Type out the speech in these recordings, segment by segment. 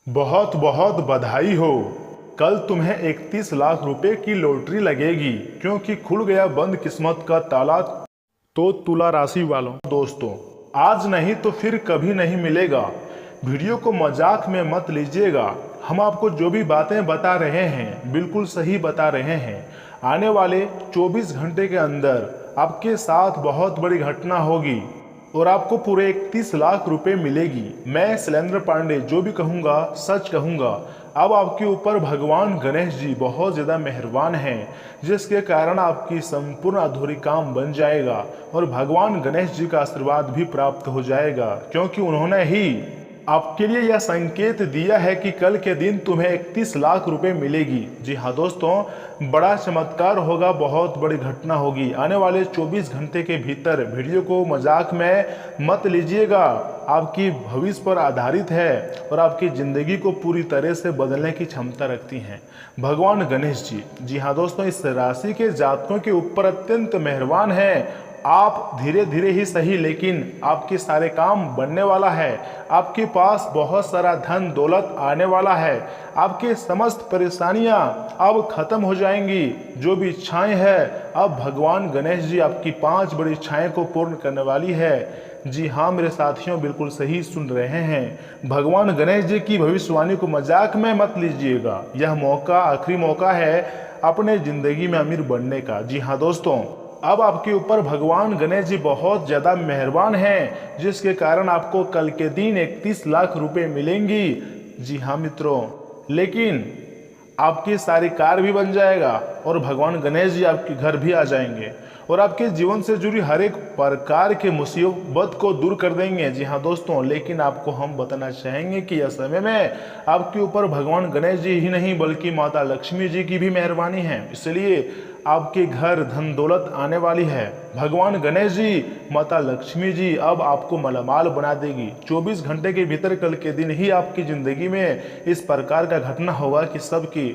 बहुत बहुत बधाई हो। कल तुम्हें 31 लाख रुपए की लॉटरी लगेगी क्योंकि खुल गया बंद किस्मत का ताला। तो तुला राशि वालों दोस्तों, आज नहीं तो फिर कभी नहीं मिलेगा। वीडियो को मजाक में मत लीजिएगा। हम आपको जो भी बातें बता रहे हैं बिल्कुल सही बता रहे हैं। आने वाले 24 घंटे के अंदर आपके साथ बहुत बड़ी घटना होगी और आपको पूरे 31 लाख रुपए मिलेगी। मैं शैलेंद्र पांडे जो भी कहूँगा सच कहूँगा। अब आपके ऊपर भगवान गणेश जी बहुत ज़्यादा मेहरबान हैं, जिसके कारण आपकी संपूर्ण अधूरी काम बन जाएगा और भगवान गणेश जी का आशीर्वाद भी प्राप्त हो जाएगा, क्योंकि उन्होंने ही आपके लिए यह संकेत दिया है कि कल के दिन तुम्हें 31 लाख रुपए मिलेगी। जी हाँ दोस्तों, बड़ा चमत्कार होगा, बहुत बड़ी घटना होगी। आने वाले 24 घंटे के भीतर वीडियो को मजाक में मत लीजिएगा। आपकी भविष्य पर आधारित है और आपकी ज़िंदगी को पूरी तरह से बदलने की क्षमता रखती हैं भगवान गणेश जी। जी हाँ दोस्तों, इस राशि के जातकों के ऊपर अत्यंत मेहरबान है। आप धीरे धीरे ही सही, लेकिन आपके सारे काम बनने वाला है। आपके पास बहुत सारा धन दौलत आने वाला है। आपके समस्त परेशानियां अब खत्म हो जाएंगी। जो भी इच्छाएं हैं अब भगवान गणेश जी आपकी 5 बड़ी इच्छाएं को पूर्ण करने वाली है। जी हाँ मेरे साथियों, बिल्कुल सही सुन रहे हैं। भगवान गणेश जी की भविष्यवाणी को मजाक में मत लीजिएगा। यह मौका आखिरी मौका है अपने जिंदगी में अमीर बनने का। जी हाँ दोस्तों, अब आपके ऊपर भगवान गणेश जी बहुत ज़्यादा मेहरबान हैं, जिसके कारण आपको कल के दिन 31 लाख रुपए मिलेंगी। जी हाँ मित्रों, लेकिन आपकी सारी कार भी बन जाएगा और भगवान गणेश जी आपके घर भी आ जाएंगे और आपके जीवन से जुड़ी हर एक प्रकार के मुसीबत को दूर कर देंगे। जी हाँ दोस्तों, लेकिन आपको हम बताना चाहेंगे कि यह समय में आपके ऊपर भगवान गणेश जी ही नहीं बल्कि माता लक्ष्मी जी की भी मेहरबानी है। इसलिए आपके घर धन दौलत आने वाली है। भगवान गणेश जी माता लक्ष्मी जी अब आपको मालामाल बना देगी। 24 घंटे के भीतर कल के दिन ही आपकी ज़िंदगी में इस प्रकार का घटना होगा कि सबकी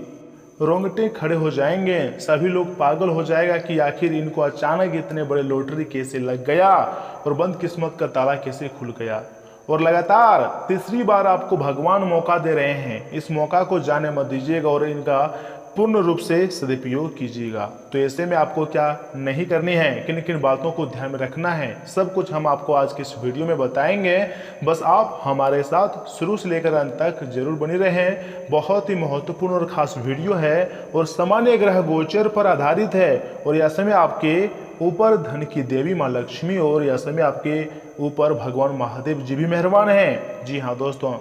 रोंगटे खड़े हो जाएंगे। सभी लोग पागल हो जाएगा कि आखिर इनको अचानक इतने बड़े लॉटरी कैसे लग गया और बंद किस्मत का ताला कैसे खुल गया। और लगातार तीसरी बार आपको भगवान मौका दे रहे हैं। इस मौका को जाने मत दीजिएगा और इनका पूर्ण रूप से सदुपयोग कीजिएगा। तो ऐसे में आपको क्या नहीं करनी है, किन किन बातों को ध्यान में रखना है, सब कुछ हम आपको आज के इस वीडियो में बताएंगे। बस आप हमारे साथ शुरू से लेकर अंत तक जरूर बनी रहें। बहुत ही महत्वपूर्ण और खास वीडियो है और सामान्य ग्रह गोचर पर आधारित है। और यह समय आपके ऊपर धन की देवी माँ लक्ष्मी और यह समय आपके ऊपर भगवान महादेव जी भी मेहरबान हैं। जी हाँ दोस्तों,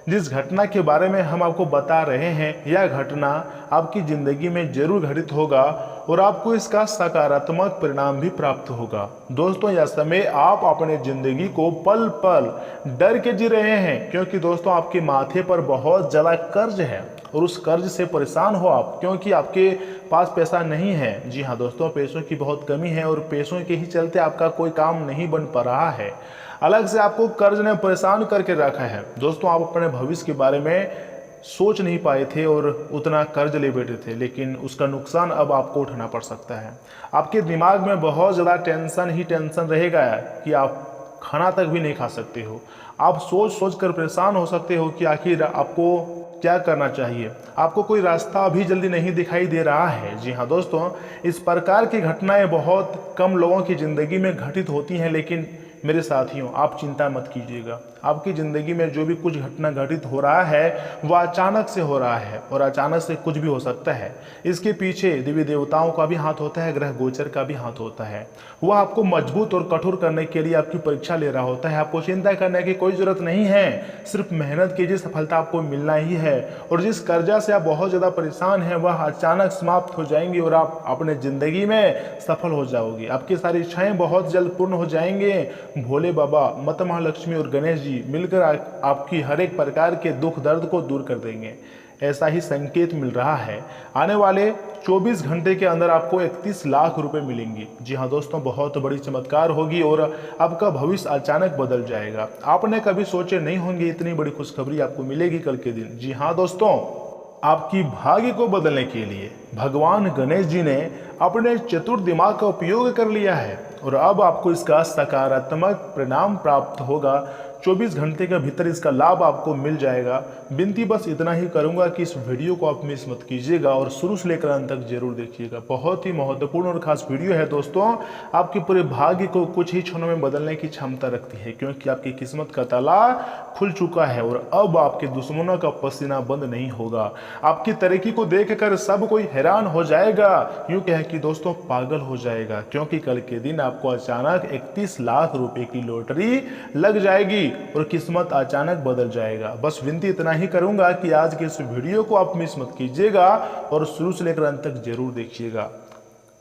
जिस घटना के बारे में हम आपको बता रहे हैं यह घटना आपकी ज़िंदगी में जरूर घटित होगा और आपको इसका सकारात्मक परिणाम भी प्राप्त होगा। दोस्तों, यह समय आप अपने ज़िंदगी को पल पल डर के जी रहे हैं, क्योंकि दोस्तों आपके माथे पर बहुत ज़्यादा कर्ज है और उस कर्ज से परेशान हो आप, क्योंकि आपके पास पैसा नहीं है। जी हाँ दोस्तों, पैसों की बहुत कमी है और पैसों के ही चलते आपका कोई काम नहीं बन पा रहा है। अलग से आपको कर्ज ने परेशान करके रखा है। दोस्तों, आप अपने भविष्य के बारे में सोच नहीं पाए थे और उतना कर्ज ले बैठे थे, लेकिन उसका नुकसान अब आपको उठाना पड़ सकता है। आपके दिमाग में बहुत ज़्यादा टेंशन ही टेंशन रहेगा कि आप खाना तक भी नहीं खा सकते हो। आप सोच सोच कर परेशान हो सकते हो कि आखिर आपको क्या करना चाहिए। आपको कोई रास्ता अभी जल्दी नहीं दिखाई दे रहा है। जी हाँ दोस्तों, इस प्रकार की घटनाएं बहुत कम लोगों की ज़िंदगी में घटित होती हैं, लेकिन मेरे साथियों आप चिंता मत कीजिएगा। आपकी ज़िंदगी में जो भी कुछ घटना घटित हो रहा है वह अचानक से हो रहा है और अचानक से कुछ भी हो सकता है। इसके पीछे देवी देवताओं का भी हाथ होता है, ग्रह गोचर का भी हाथ होता है। वह आपको मजबूत और कठोर करने के लिए आपकी परीक्षा ले रहा होता है। आपको चिंता करने की कोई ज़रूरत नहीं है, सिर्फ मेहनत कीजिए, सफलता आपको मिलना ही है। और जिस कर्जा से आप बहुत ज़्यादा परेशान हैं वह अचानक समाप्त हो जाएंगी और आप अपने ज़िंदगी में सफल हो जाओगे। आपकी सारी इच्छाएँ बहुत जल्द पूर्ण हो जाएंगे। भोले बाबा, माता महालक्ष्मी और गणेश जी मिलकर आपकी हर एक प्रकार के दुख दर्द को दूर कर देंगे, ऐसा ही संकेत मिल रहा है। आने वाले 24 घंटे के अंदर आपको 31 लाख रुपए मिलेंगे। जी हाँ दोस्तों, बहुत बड़ी चमत्कार होगी और आपका भविष्य अचानक बदल जाएगा। आपने कभी सोचे नहीं होंगे इतनी बड़ी खुशखबरी आपको मिलेगी कल के दिन। जी हाँ दोस्तों, आपकी भाग्य को बदलने के लिए भगवान गणेश जी ने अपने चतुर दिमाग का उपयोग कर लिया है और अब आपको इसका सकारात्मक परिणाम प्राप्त होगा। 24 घंटे के भीतर इसका लाभ आपको मिल जाएगा। विनती बस इतना ही करूंगा कि इस वीडियो को आप मिस मत कीजिएगा और शुरू से लेकर अंत तक जरूर देखिएगा। बहुत ही महत्वपूर्ण और खास वीडियो है दोस्तों। आपके पूरे भाग्य को कुछ ही क्षणों में बदलने की क्षमता रखती है, क्योंकि आपकी किस्मत का ताला खुल चुका है और अब आपके दुश्मनों का पसीना बंद नहीं होगा। आपकी तरक्की को देखकर सब कोई हैरान हो जाएगा, यूं कह कि दोस्तों पागल हो जाएगा, क्योंकि कल के दिन आपको अचानक 31 लाख रुपए की लॉटरी लग जाएगी और किस्मत अचानक बदल जाएगा। बस विनती इतना ही करूंगा कि आज के इस वीडियो को आप मिस मत कीजिएगा और शुरू से लेकर अंत तक जरूर देखिएगा।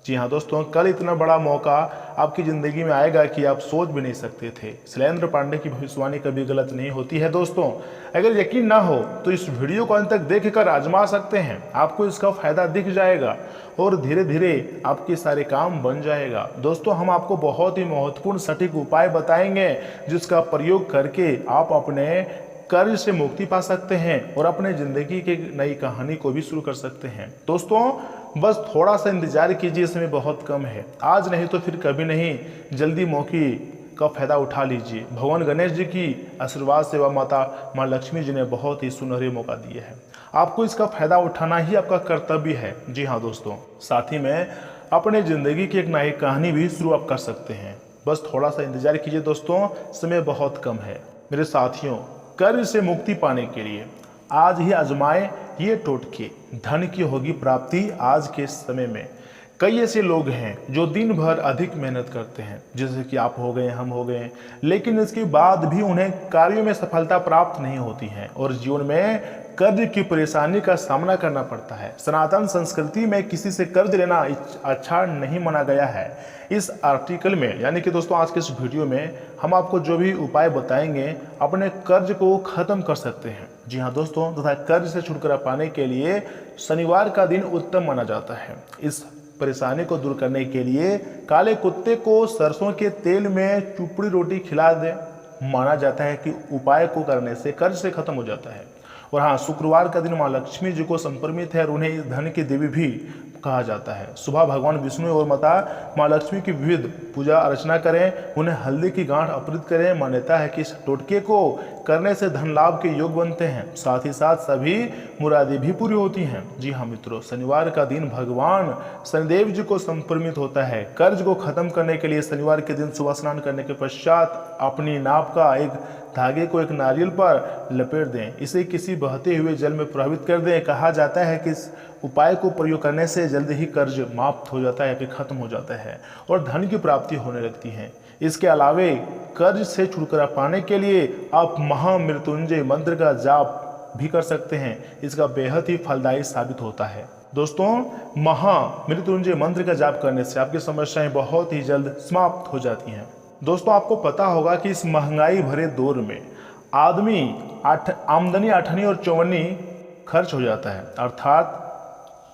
जी हाँ दोस्तों, कल इतना बड़ा मौका आपकी ज़िंदगी में आएगा कि आप सोच भी नहीं सकते थे। शैलेंद्र पांडे की भविष्यवाणी कभी गलत नहीं होती है दोस्तों। अगर यकीन ना हो तो इस वीडियो को अंत तक देखकर आजमा सकते हैं, आपको इसका फायदा दिख जाएगा और धीरे धीरे आपके सारे काम बन जाएगा। दोस्तों हम आपको बहुत ही महत्वपूर्ण सटीक उपाय बताएंगे, जिसका प्रयोग करके आप अपने कर्ज से मुक्ति पा सकते हैं और अपने जिंदगी की नई कहानी को भी शुरू कर सकते हैं। दोस्तों बस थोड़ा सा इंतजार कीजिए, समय बहुत कम है। आज नहीं तो फिर कभी नहीं, जल्दी मौके का फायदा उठा लीजिए। भगवान गणेश जी की आशीर्वाद से व माता माँ लक्ष्मी जी ने बहुत ही सुनहरे मौका दिए हैं। आपको इसका फायदा उठाना ही आपका कर्तव्य है। जी हाँ दोस्तों, साथ ही में अपने जिंदगी की एक नई कहानी भी शुरू आप कर सकते हैं। बस थोड़ा सा इंतजार कीजिए दोस्तों, समय बहुत कम है। मेरे साथियों, कर्ज से मुक्ति पाने के लिए आज ही आजमाएं ये टोटके, धन की होगी प्राप्ति आज के समय में। कई ऐसे लोग हैं जो दिन भर अधिक मेहनत करते हैं, जैसे कि आप हो गए, हम हो गए, लेकिन इसके बाद भी उन्हें कार्यों में सफलता प्राप्त नहीं होती है और जीवन में कर्ज की परेशानी का सामना करना पड़ता है। सनातन संस्कृति में किसी से कर्ज लेना अच्छा नहीं माना गया है। इस आर्टिकल में यानी कि दोस्तों आज के इस वीडियो में हम आपको जो भी उपाय बताएंगे अपने कर्ज को खत्म कर सकते हैं। जी हाँ दोस्तों, तथा कर्ज से छुटकारा पाने के लिए शनिवार का दिन उत्तम माना जाता है। इस परेशानी को दूर करने के लिए काले कुत्ते को सरसों के तेल में चुपड़ी रोटी खिला दें। माना जाता है कि उपाय को करने से कर्ज से खत्म हो जाता है। और हाँ, शुक्रवार का दिन माँ लक्ष्मी जी को समर्पित है और उन्हें धन की देवी भी कहा जाता है। सुबह भगवान विष्णु और माता माँ लक्ष्मी की विविध पूजा अर्चना करें, उन्हें हल्दी की गांठ अर्पित करें। मान्यता है कि इस टोटके को करने से धन लाभ के योग बनते हैं, साथ ही साथ सभी मुरादें भी पूरी होती हैं। जी हाँ मित्रों, शनिवार का दिन भगवान शनिदेव जी को समर्पित होता है। कर्ज को खत्म करने के लिए शनिवार के दिन सुबह स्नान करने के पश्चात अपनी नाप का एक धागे को एक नारियल पर लपेट दें, इसे किसी बहते हुए जल में प्रभावित कर दें। कहा जाता है कि इस उपाय को प्रयोग करने से जल्द ही कर्ज माफ हो जाता है, फिर खत्म हो जाता है और धन की प्राप्ति होने लगती है। इसके अलावे कर्ज से छुटकारा पाने के लिए आप महामृत्युंजय मंत्र का जाप भी कर सकते हैं। इसका बेहद ही फलदायी साबित होता है। दोस्तों महामृत्युंजय मंत्र का जाप करने से आपकी समस्याएं बहुत ही जल्द समाप्त हो जाती हैं। दोस्तों आपको पता होगा कि इस महंगाई भरे दौर में आदमी आमदनी आठनी और चौवनी खर्च हो जाता है, अर्थात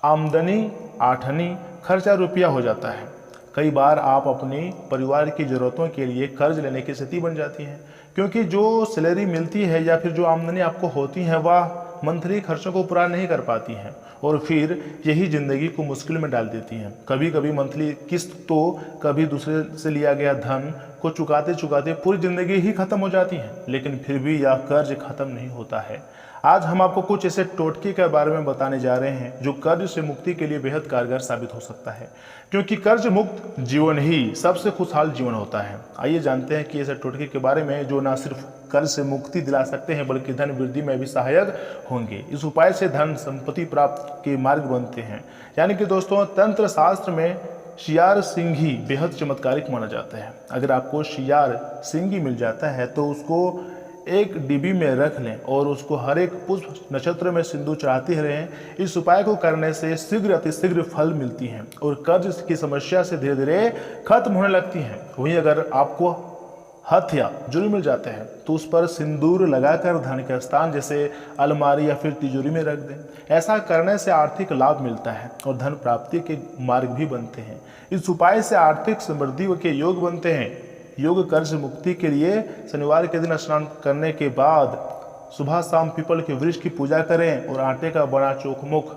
आमदनी आठनी खर्चा रुपया हो जाता है। कई बार आप अपनी परिवार की ज़रूरतों के लिए कर्ज लेने की स्थिति बन जाती है, क्योंकि जो सैलरी मिलती है या फिर जो आमदनी आपको होती है वह मंथली खर्चों को पूरा नहीं कर पाती हैं और फिर यही ज़िंदगी को मुश्किल में डाल देती हैं। कभी कभी मंथली किस्त तो कभी दूसरे से लिया गया धन को चुकाते चुकाते पूरी ज़िंदगी ही खत्म हो जाती है, लेकिन फिर भी यह कर्ज खत्म नहीं होता है। आज हम आपको कुछ ऐसे टोटके के बारे में बताने जा रहे हैं जो कर्ज से मुक्ति के लिए बेहद कारगर साबित हो सकता है, क्योंकि कर्ज मुक्त जीवन ही सबसे खुशहाल जीवन होता है। आइए जानते हैं कि ऐसे टोटके के बारे में जो न सिर्फ कर्ज से मुक्ति दिला सकते हैं बल्कि धन वृद्धि में भी सहायक होंगे। इस उपाय से धन संपत्ति प्राप्त के मार्ग बनते हैं। यानी कि दोस्तों तंत्र शास्त्र में शियार सिंघी बेहद चमत्कारिक माना जाता है। अगर आपको शियार सिंघी मिल जाता है तो उसको एक डिब्बी में रख लें और उसको हर एक पुष्प नक्षत्र में सिंदूर चढ़ाते रहें। इस उपाय को करने से शीघ्र अतिशीघ्र फल मिलती हैं और कर्ज की समस्या से धीरे धीरे खत्म होने लगती हैं। वहीं अगर आपको हथ या जुल मिल जाते हैं तो उस पर सिंदूर लगाकर धन के स्थान जैसे अलमारी या फिर तिजोरी में रख दें। ऐसा करने से आर्थिक लाभ मिलता है और धन प्राप्ति के मार्ग भी बनते हैं। इस उपाय से आर्थिक समृद्धि के योग बनते हैं। योग कर्ज मुक्ति के लिए शनिवार के दिन स्नान करने के बाद सुबह शाम पीपल के वृक्ष की पूजा करें और आटे का बना चौखमुख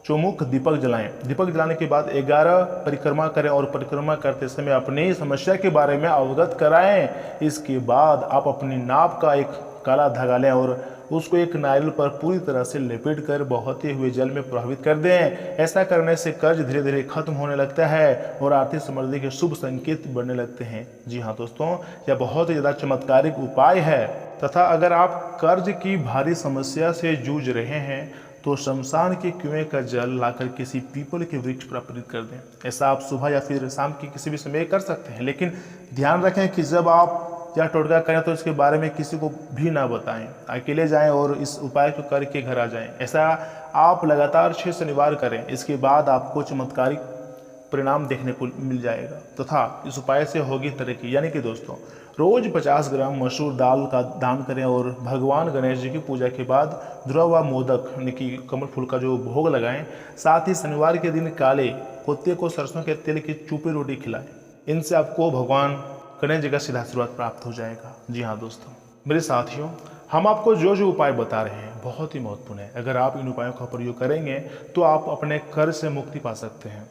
चौमुख दीपक जलाएं। दीपक जलाने के बाद 11 परिक्रमा करें और परिक्रमा करते समय अपनी समस्या के बारे में अवगत कराएं। इसके बाद आप अपनी नाभ का एक काला धागा लें और उसको एक नारियल पर पूरी तरह से लपेट कर बहते हुए जल में प्रभावित कर दें। ऐसा करने से कर्ज धीरे धीरे खत्म होने लगता है और आर्थिक समृद्धि के शुभ संकेत बढ़ने लगते हैं। जी हाँ दोस्तों, यह बहुत ही ज़्यादा चमत्कारिक उपाय है। तथा अगर आप कर्ज की भारी समस्या से जूझ रहे हैं तो शमशान के कुएं का जल लाकर किसी पीपल के वृक्ष पर अर्पित कर दें। ऐसा आप सुबह या फिर शाम की किसी भी समय कर सकते हैं, लेकिन ध्यान रखें कि जब आप या टोटका करें तो इसके बारे में किसी को भी ना बताएं। अकेले जाएं और इस उपाय को करके घर आ जाएं। ऐसा आप लगातार 6 शनिवार करें। इसके बाद आपको चमत्कारिक परिणाम देखने को मिल जाएगा तथा इस उपाय से होगी तरक्की। यानी कि दोस्तों, रोज 50 ग्राम मसूर दाल का दान करें और भगवान गणेश जी की पूजा के बाद धुला हुआ मोदक यानी कि कमल फूल का जो भोग लगाएं। साथ ही शनिवार के दिन काले कुत्ते को सरसों के तेल की चूपी रोटी खिलाएं। इनसे आपको भगवान गणेश जी का सीधा आशीर्वाद प्राप्त हो जाएगा। जी हाँ दोस्तों, मेरे साथियों, हम आपको जो जो उपाय बता रहे हैं बहुत ही महत्वपूर्ण है। अगर आप इन उपायों का प्रयोग करेंगे तो आप अपने कर्ज से मुक्ति पा सकते हैं।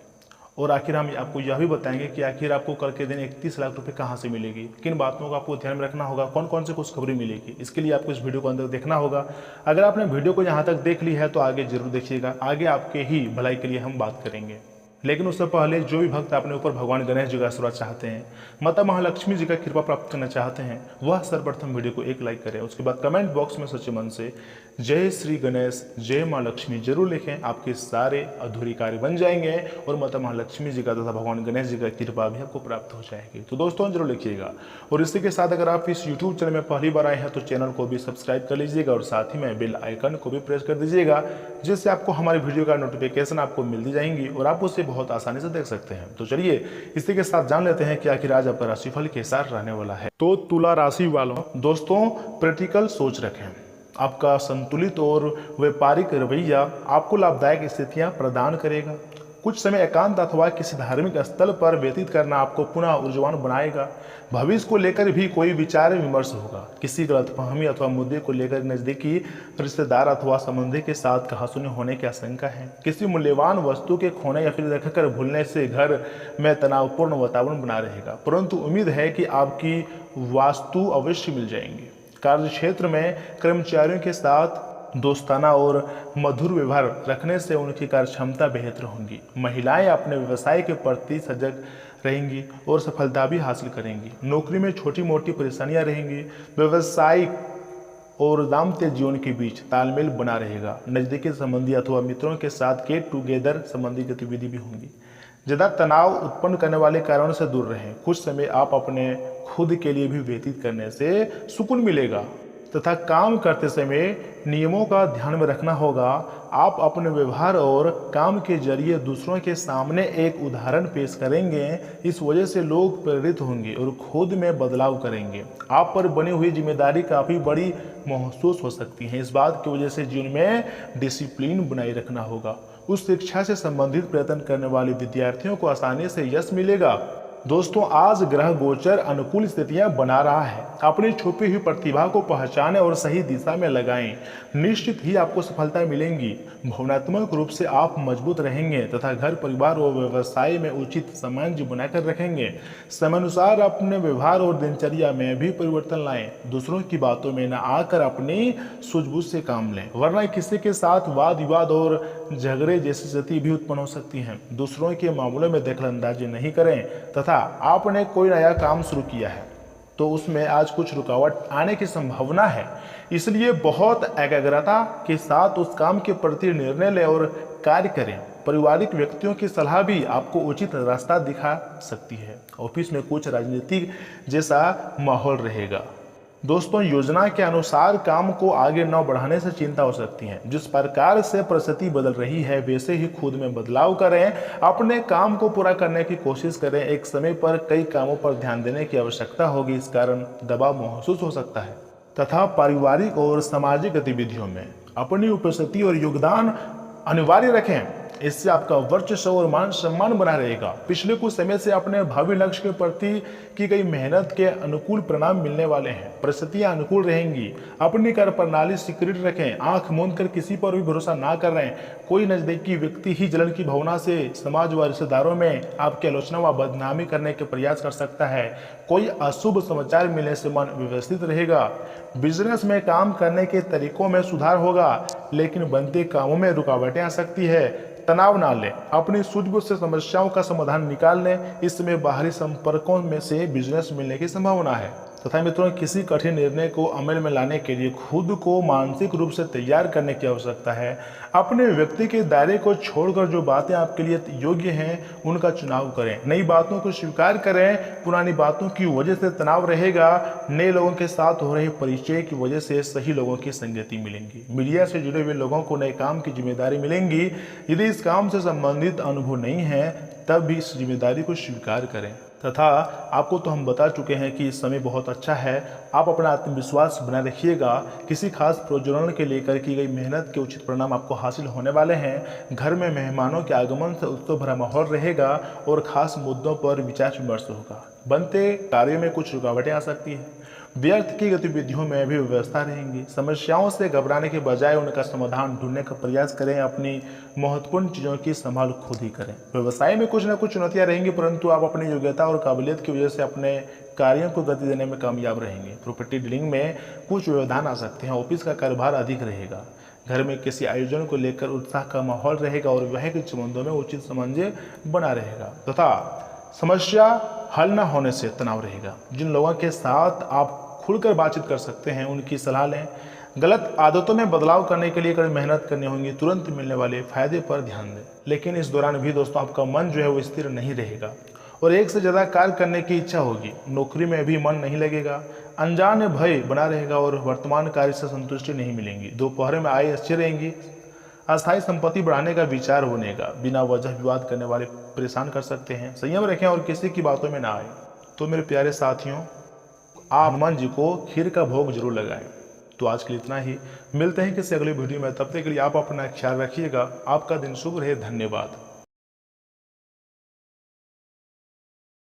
और आखिर हम आपको यह भी बताएंगे कि आखिर आपको कल के दिन 31 लाख रुपए कहाँ से मिलेगी, किन बातों को आपको ध्यान में रखना होगा, कौन कौन से खुशखबरी मिलेगी। इसके लिए आपको इस वीडियो को अंदर देखना होगा। अगर आपने वीडियो को यहाँ तक देख ली है तो आगे जरूर देखिएगा। आगे आपके ही भलाई के लिए हम बात करेंगे, लेकिन उससे पहले जो भी भक्त अपने ऊपर भगवान गणेश जी का आशीर्वाद चाहते हैं, माता महालक्ष्मी जी का कृपा प्राप्त करना चाहते हैं, वह सर्वप्रथम वीडियो को एक लाइक करें। उसके बाद कमेंट बॉक्स में सच्चे मन से जय श्री गणेश, जय माँ लक्ष्मी जरूर लिखें। आपके सारे अधूरी कार्य बन जाएंगे और माता महालक्ष्मी जी का तथा भगवान गणेश जी का कृपा भी आपको प्राप्त हो जाएगी। तो दोस्तों जरूर लिखिएगा। और इसी के साथ अगर आप इस यूट्यूब चैनल में पहली बार आए हैं तो चैनल को भी सब्सक्राइब कर लीजिएगा और साथ ही में बेल आइकन को भी प्रेस कर दीजिएगा, जिससे आपको हमारी वीडियो का नोटिफिकेशन आपको मिलती जाएंगी और आप उसे बहुत आसानी से देख सकते हैं। तो चलिए इसी के साथ जान लेते हैं कि आखिर आज आपका राशिफल कैसा रहने वाला है। तो तुला राशि वालों, दोस्तों प्रैक्टिकल सोच रखें। आपका संतुलित और व्यापारिक रवैया आपको लाभदायक स्थितियां प्रदान करेगा। कुछ समय एकांत अथवा किसी धार्मिक स्थल पर व्यतीत करना आपको पुनः ऊर्जावान बनाएगा। भविष्य को लेकर भी कोई विचार विमर्श होगा। किसी गलतफहमी अथवा मुद्दे को लेकर नजदीकी रिश्तेदार अथवा संबंधी के साथ कहासुनी होने की आशंका है। किसी मूल्यवान वस्तु के खोने या फिर रखकर भूलने से घर में तनावपूर्ण वातावरण बना रहेगा, परंतु उम्मीद है कि आपकी वास्तु अवश्य मिल जाएंगी। कार्य क्षेत्र में कर्मचारियों के साथ दोस्ताना और मधुर व्यवहार रखने से उनकी कार्य क्षमता बेहतर होंगी। महिलाएं अपने व्यवसाय के प्रति सजग रहेंगी और सफलता भी हासिल करेंगी। नौकरी में छोटी मोटी परेशानियां रहेंगी। व्यवसायिक और दाम्पत्य जीवन के बीच तालमेल बना रहेगा। नजदीकी संबंधी अथवा मित्रों के साथ गेट टुगेदर संबंधी गतिविधि भी होंगी। ज़्यादा तनाव उत्पन्न करने वाले कारणों से दूर रहें। कुछ समय आप अपने खुद के लिए भी व्यतीत करने से सुकून मिलेगा तथा काम करते समय नियमों का ध्यान में रखना होगा। आप अपने व्यवहार और काम के जरिए दूसरों के सामने एक उदाहरण पेश करेंगे। इस वजह से लोग प्रेरित होंगे और खुद में बदलाव करेंगे। आप पर बनी हुई जिम्मेदारी काफ़ी बड़ी महसूस हो सकती है। इस बात की वजह से जीवन में डिसिप्लिन बनाए रखना होगा। उस शिक्षा से संबंधित प्रयत्न करने वाले विद्यार्थियों को आसानी से यश मिलेगा। दोस्तों आज ग्रह गोचर अनुकूल स्थितियां बना रहा है। अपनी छुपी हुई प्रतिभा को पहचानें और सही दिशा में लगाएं। निश्चित ही आपको सफलता मिलेंगी। भावनात्मक रूप से आप मजबूत रहेंगे तथा घर परिवार और व्यवसाय में उचित सामंजस्य बनाकर रखेंगे। समयानुसार अपने व्यवहार और दिनचर्या में भी परिवर्तन लाएं। दूसरों की बातों में न आकर अपनी सूझबूझ से काम लें, वरना किसी के साथ वाद विवाद और झगड़े जैसी स्थिति भी उत्पन्न हो सकती है। दूसरों के मामलों में दखलंदाजी नहीं करें तथा आपने कोई नया काम शुरू किया है तो उसमें आज कुछ रुकावट आने की संभावना है, इसलिए बहुत एकाग्रता के साथ उस काम के प्रति निर्णय लें और कार्य करें। पारिवारिक व्यक्तियों की सलाह भी आपको उचित रास्ता दिखा सकती है। ऑफिस में कुछ राजनीतिक जैसा माहौल रहेगा। दोस्तों योजना के अनुसार काम को आगे न बढ़ाने से चिंता हो सकती है। जिस प्रकार से परिस्थिति बदल रही है वैसे ही खुद में बदलाव करें। अपने काम को पूरा करने की कोशिश करें। एक समय पर कई कामों पर ध्यान देने की आवश्यकता होगी, इस कारण दबाव महसूस हो सकता है तथा पारिवारिक और सामाजिक गतिविधियों में अपनी उपस्थिति और योगदान अनिवार्य रखें। इससे आपका वर्चस्व और मान सम्मान बना रहेगा। पिछले कुछ समय से अपने भावी लक्ष्य के प्रति की गई मेहनत के अनुकूल परिणाम मिलने वाले हैं। परिस्थितियां अनुकूल रहेंगी। अपनी कार्य प्रणाली सिक्योरिट रखें। आंख मूंद कर किसी पर भी भरोसा ना कर रहे हैं। कोई नजदीकी व्यक्ति ही जलन की भावना से समाज व रिश्तेदारों में आपकी आलोचना व बदनामी करने के प्रयास कर सकता है। कोई अशुभ समाचार मिलने से मन व्यवस्थित रहेगा। बिजनेस में काम करने के तरीकों में सुधार होगा, लेकिन बनते कामों में रुकावटें आ सकती है। तनाव ना लें, अपनी सूझबूझ से समस्याओं का समाधान निकाल लें। इस समय बाहरी संपर्कों में से बिजनेस मिलने की संभावना है। तथा मित्रों, किसी कठिन निर्णय को अमल में लाने के लिए खुद को मानसिक रूप से तैयार करने की आवश्यकता है। अपने व्यक्ति के दायरे को छोड़कर जो बातें आपके लिए योग्य हैं उनका चुनाव करें। नई बातों को स्वीकार करें। पुरानी बातों की वजह से तनाव रहेगा। नए लोगों के साथ हो रहे परिचय की वजह से सही लोगों की संगति मिलेंगी। मीडिया से जुड़े हुए लोगों को नए काम की जिम्मेदारी मिलेंगी। यदि इस काम से संबंधित अनुभव नहीं है तब भी इस जिम्मेदारी को स्वीकार करें। तथा आपको तो हम बता चुके हैं कि इस समय बहुत अच्छा है। आप अपना आत्मविश्वास बनाए रखिएगा। किसी खास प्रयोजन के लेकर की गई मेहनत के उचित परिणाम आपको हासिल होने वाले हैं। घर में मेहमानों के आगमन से उत्सव भरा माहौल रहेगा और खास मुद्दों पर विचार विमर्श होगा। बनते कार्यों में कुछ रुकावटें आ सकती हैं। व्यर्थ की गतिविधियों में भी व्यवस्था रहेंगी। समस्याओं से घबराने के बजाय उनका समाधान ढूंढने का प्रयास करें। अपनी महत्वपूर्ण चीज़ों की संभाल खुद ही करें। व्यवसाय में कुछ न कुछ चुनौतियां रहेंगी, परंतु आप अपनी योग्यता और काबिलियत की वजह से अपने कार्यों को गति देने में कामयाब रहेंगे। प्रॉपर्टी डीलिंग में कुछ व्यवधान आ सकते हैं। ऑफिस का कारोबार अधिक रहेगा। घर में किसी आयोजन को लेकर उत्साह का माहौल रहेगा और वैवाहिक संबंधों में उचित समन्वय बना रहेगा। तथा समस्या हल न होने से तनाव रहेगा। जिन लोगों के साथ आप खुलकर बातचीत कर सकते हैं उनकी सलाह लें। गलत आदतों में बदलाव करने के लिए कड़ी मेहनत करनी होगी। तुरंत मिलने वाले फायदे पर ध्यान दें, लेकिन इस दौरान भी दोस्तों आपका मन जो है वो स्थिर नहीं रहेगा और एक से ज़्यादा कार्य करने की इच्छा होगी। नौकरी में भी मन नहीं लगेगा। अनजान भय बना रहेगा और वर्तमान कार्य से संतुष्टि नहीं मिलेंगी। दोपहर में आय अच्छी रहेंगी। अस्थायी संपत्ति बढ़ाने का विचार बनेगा। बिना वजह विवाद करने वाले परेशान कर सकते हैं। संयम रखें और किसी की बातों में ना आए। तो मेरे प्यारे साथियों, आप हनुमान जी को खीर का भोग जरूर लगाएं। तो आज के लिए इतना ही। मिलते हैं किसी अगली वीडियो में। तब तक के लिए आप अपना ख्याल रखिएगा। आपका दिन शुभ रहे। धन्यवाद।